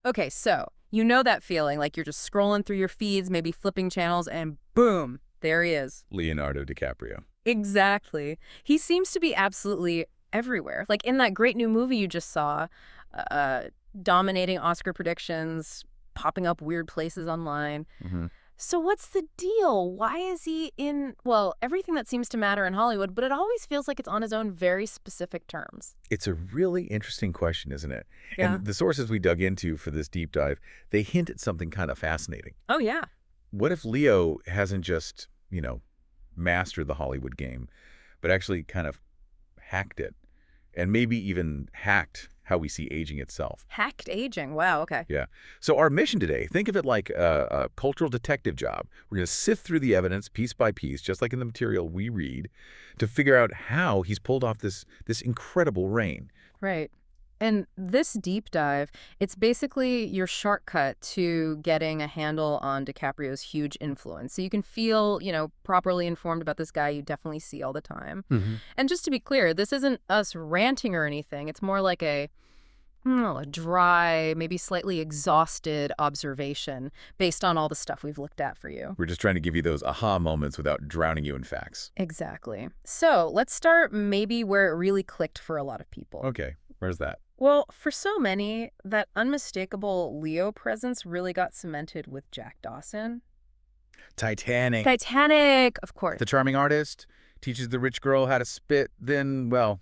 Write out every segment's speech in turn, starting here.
Okay, so you know that feeling like you're just scrolling through your feeds, maybe flipping channels, and boom, there he is. Leonardo DiCaprio. Exactly. He seems to be absolutely everywhere. Like in that great new movie you just saw, uh, dominating Oscar predictions, popping up weird places online. Hmm. So what's the deal? Why is he in, well, everything that seems to matter in Hollywood, but it always feels like it's on his own very specific terms? It's a really interesting question, isn't it? Yeah. And the sources we dug into for this deep dive, they hint at something kind of fascinating. Oh, yeah. What if Leo hasn't just, mastered the Hollywood game, but actually kind of hacked it, and maybe even hacked how we see aging itself? Hacked aging. Wow, okay. Yeah. So our mission today, think of it like a cultural detective job. We're going to sift through the evidence piece by piece, just like in the material we read, to figure out how he's pulled off this incredible reign. Right. And this deep dive, it's basically your shortcut to getting a handle on DiCaprio's huge influence. So you can feel, properly informed about this guy you definitely see all the time. Hmm. And just to be clear, this isn't us ranting or anything. It's more like a dry, maybe slightly exhausted observation based on all the stuff we've looked at for you. We're just trying to give you those aha moments without drowning you in facts. Exactly. So let's start maybe where it really clicked for a lot of people. Okay, where's that? Well, for so many, that unmistakable Leo presence really got cemented with Jack Dawson. Titanic. Titanic, of course. The charming artist teaches the rich girl how to spit, then, well,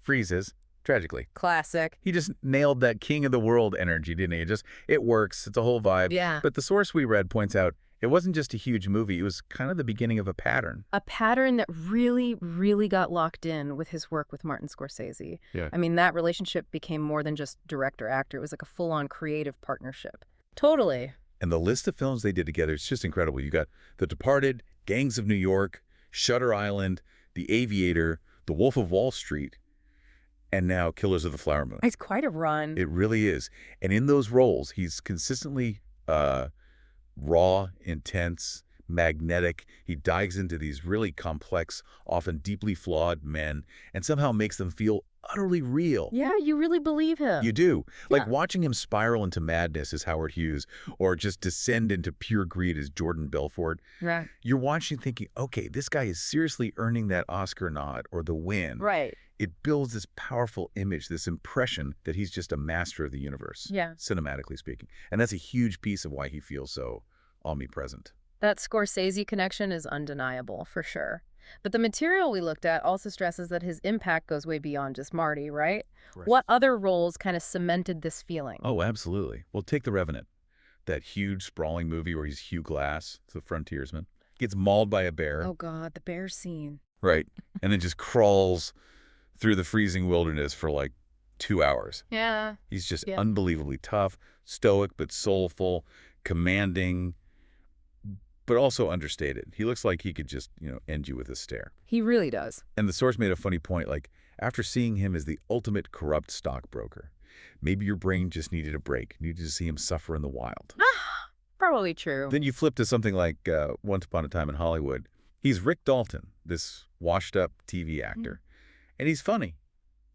freezes, tragically. Classic. He just nailed that king of the world energy, didn't he? It works. It's a whole vibe. Yeah. But the source we read points out it wasn't just a huge movie. It was kind of the beginning of a pattern. A pattern that really, really got locked in with his work with Martin Scorsese. Yeah. I mean, that relationship became more than just director-actor. It was like a full-on creative partnership. Totally. And the list of films they did together is just incredible. You got The Departed, Gangs of New York, Shutter Island, The Aviator, The Wolf of Wall Street, and now Killers of the Flower Moon. It's quite a run. It really is. And in those roles, he's consistently raw, intense, magnetic. He dives into these really complex, often deeply flawed men, and somehow makes them feel utterly real. Yeah, you really believe him. You do. Like Yeah. watching him spiral into madness as Howard Hughes, or just descend into pure greed as Jordan Belfort. Right. You're watching thinking, okay, this guy is seriously earning that Oscar nod or the win. Right. It builds this powerful image, this impression that he's just a master of the universe, Yeah. cinematically speaking. And that's a huge piece of why he feels so omnipresent. That Scorsese connection is undeniable, for sure. But the material we looked at also stresses that his impact goes way beyond just Marty, right? Right. What other roles kind of cemented this feeling? Oh, absolutely. Well, take The Revenant, that huge, sprawling movie where he's Hugh Glass, the frontiersman, gets mauled by a bear. Oh, God, the bear scene. Right. And then just crawls through the freezing wilderness for like 2 hours. Yeah. He's just Yeah. unbelievably tough, stoic but soulful, commanding, but also understated. He looks like he could just, end you with a stare. He really does. And the source made a funny point, like, after seeing him as the ultimate corrupt stockbroker, maybe your brain just needed a break, needed to see him suffer in the wild. Probably true. Then you flip to something like Once Upon a Time in Hollywood. He's Rick Dalton, this washed-up TV actor. And he's funny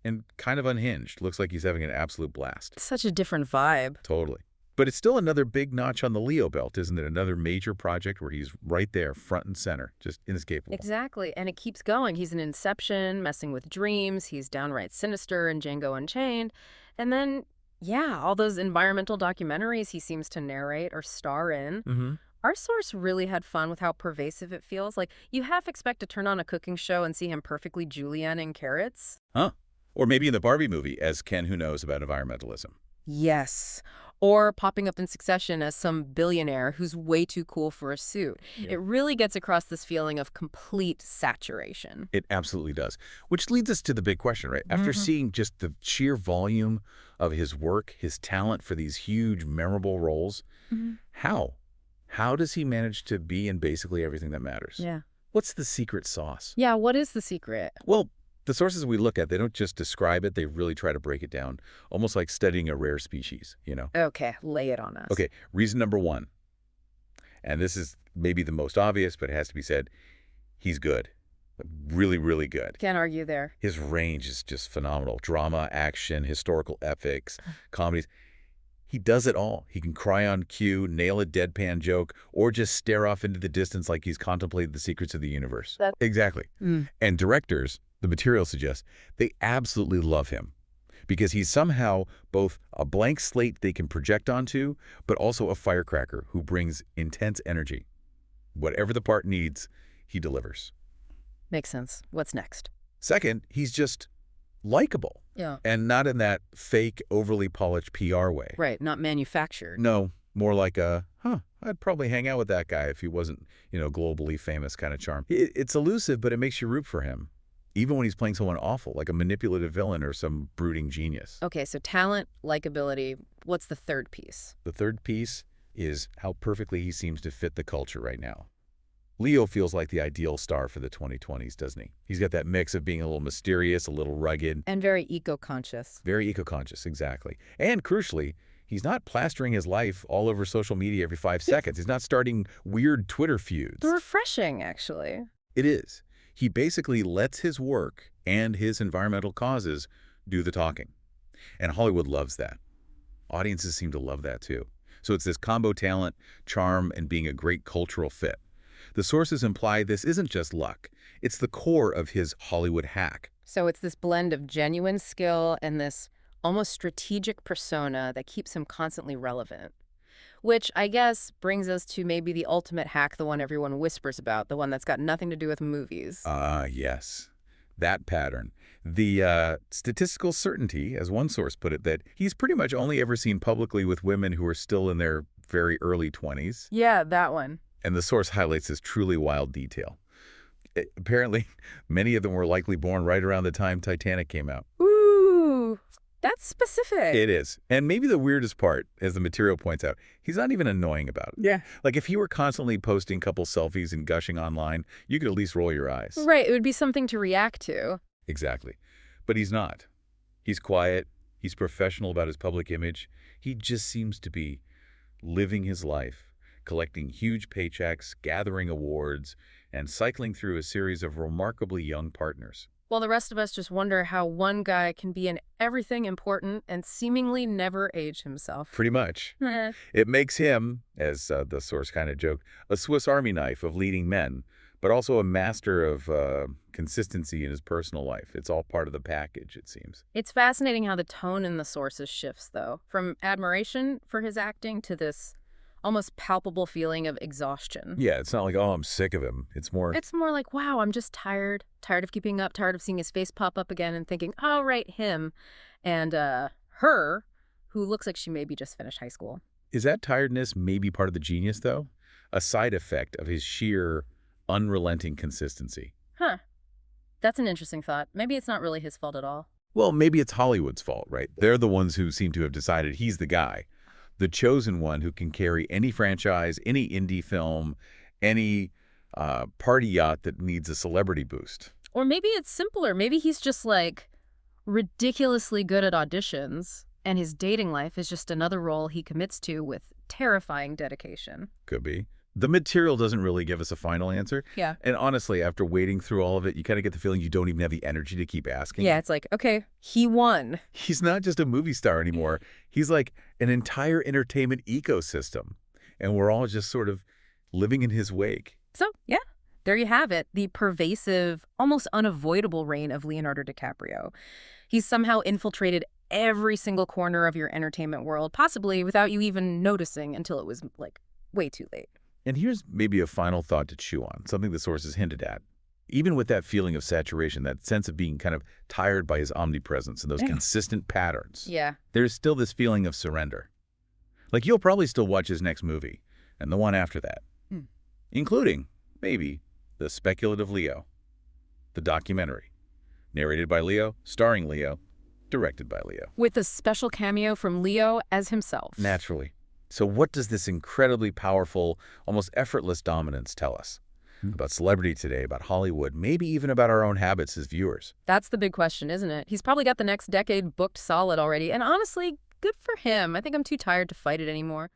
and kind of unhinged. Looks like he's having an absolute blast. Such a different vibe. Totally. But it's still another big notch on the Leo belt, isn't it? Another major project where he's right there, front and center, just inescapable. Exactly. And it keeps going. He's in Inception, messing with dreams. He's downright sinister in Django Unchained. And then, yeah, all those environmental documentaries he seems to narrate or star in. Mm-hmm. Our source really had fun with how pervasive it feels. Like, you half expect to turn on a cooking show and see him perfectly julienning carrots. Huh. Or maybe in the Barbie movie as Ken Who Knows About Environmentalism. Yes. Or popping up in Succession as some billionaire who's way too cool for a suit. Yeah. It really gets across this feeling of complete saturation. It absolutely does. Which leads us to the big question, right? After seeing just the sheer volume of his work, his talent for these huge, memorable roles, how? How does he manage to be in basically everything that matters? Yeah. What's the secret sauce? Yeah, what is the secret? Well, the sources we look at, they don't just describe it, they really try to break it down, almost like studying a rare species, Okay, lay it on us. Okay, reason number one, and this is maybe the most obvious, but it has to be said, he's good. Really, really good. Can't argue there. His range is just phenomenal. Drama, action, historical epics, comedies. He does it all. He can cry on cue, nail a deadpan joke, or just stare off into the distance like he's contemplated the secrets of the universe. Exactly. And directors, the material suggests, they absolutely love him because he's somehow both a blank slate they can project onto, but also a firecracker who brings intense energy. Whatever the part needs, he delivers. Makes sense. What's next? Second, he's just likable. Yeah. And not in that fake, overly polished PR way. Right, not manufactured. No, more like I'd probably hang out with that guy if he wasn't, globally famous kind of charm. It's elusive, but it makes you root for him, even when he's playing someone awful, like a manipulative villain or some brooding genius. Okay, so talent, likability. What's the third piece? The third piece is how perfectly he seems to fit the culture right now. Leo feels like the ideal star for the 2020s, doesn't he? He's got that mix of being a little mysterious, a little rugged. And very eco-conscious. Very eco-conscious, exactly. And crucially, he's not plastering his life all over social media every 5 seconds. He's not starting weird Twitter feuds. Refreshing, actually. It is. He basically lets his work and his environmental causes do the talking. And Hollywood loves that. Audiences seem to love that too. So it's this combo talent, charm, and being a great cultural fit. The sources imply this isn't just luck. It's the core of his Hollywood hack. So it's this blend of genuine skill and this almost strategic persona that keeps him constantly relevant. Which I guess brings us to maybe the ultimate hack, the one everyone whispers about, the one that's got nothing to do with movies. Yes. That pattern. The statistical certainty, as one source put it, that he's pretty much only ever seen publicly with women who are still in their very early 20s. Yeah, that one. And the source highlights this truly wild detail. Apparently, many of them were likely born right around the time Titanic came out. Ooh, that's specific. It is. And maybe the weirdest part, as the material points out, he's not even annoying about it. Yeah. Like if he were constantly posting couple selfies and gushing online, you could at least roll your eyes. Right, it would be something to react to. Exactly. But he's not. He's quiet. He's professional about his public image. He just seems to be living his life, collecting huge paychecks, gathering awards, and cycling through a series of remarkably young partners. While the rest of us just wonder how one guy can be in everything important and seemingly never age himself. Pretty much. It makes him, as the source kind of joked, a Swiss Army knife of leading men, but also a master of consistency in his personal life. It's all part of the package, it seems. It's fascinating how the tone in the sources shifts, though, from admiration for his acting to this almost palpable feeling of exhaustion. Yeah, it's not like, oh, I'm sick of him. It's more like, wow, I'm just tired of keeping up, tired of seeing his face pop up again and thinking, oh, right, him. And her, who looks like she maybe just finished high school. Is that tiredness maybe part of the genius, though? A side effect of his sheer, unrelenting consistency. Huh. That's an interesting thought. Maybe it's not really his fault at all. Well, maybe it's Hollywood's fault, right? They're the ones who seem to have decided he's the guy. The chosen one who can carry any franchise, any indie film, any party yacht that needs a celebrity boost. Or maybe it's simpler. Maybe he's just like ridiculously good at auditions, and his dating life is just another role he commits to with terrifying dedication. Could be. The material doesn't really give us a final answer. Yeah. And honestly, after wading through all of it, you kind of get the feeling you don't even have the energy to keep asking. Yeah, it's like, okay, he won. He's not just a movie star anymore. He's like an entire entertainment ecosystem. And we're all just sort of living in his wake. So, yeah, there you have it. The pervasive, almost unavoidable reign of Leonardo DiCaprio. He's somehow infiltrated every single corner of your entertainment world, possibly without you even noticing until it was, like, way too late. And here's maybe a final thought to chew on, something the sources hinted at. Even with that feeling of saturation, that sense of being kind of tired by his omnipresence and those consistent patterns, there's still this feeling of surrender. Like you'll probably still watch his next movie and the one after that, including, maybe, the speculative Leo, the documentary, narrated by Leo, starring Leo, directed by Leo. With a special cameo from Leo as himself. Naturally. So what does this incredibly powerful, almost effortless dominance tell us about celebrity today, about Hollywood, maybe even about our own habits as viewers? That's the big question, isn't it? He's probably got the next decade booked solid already. And honestly, good for him. I think I'm too tired to fight it anymore.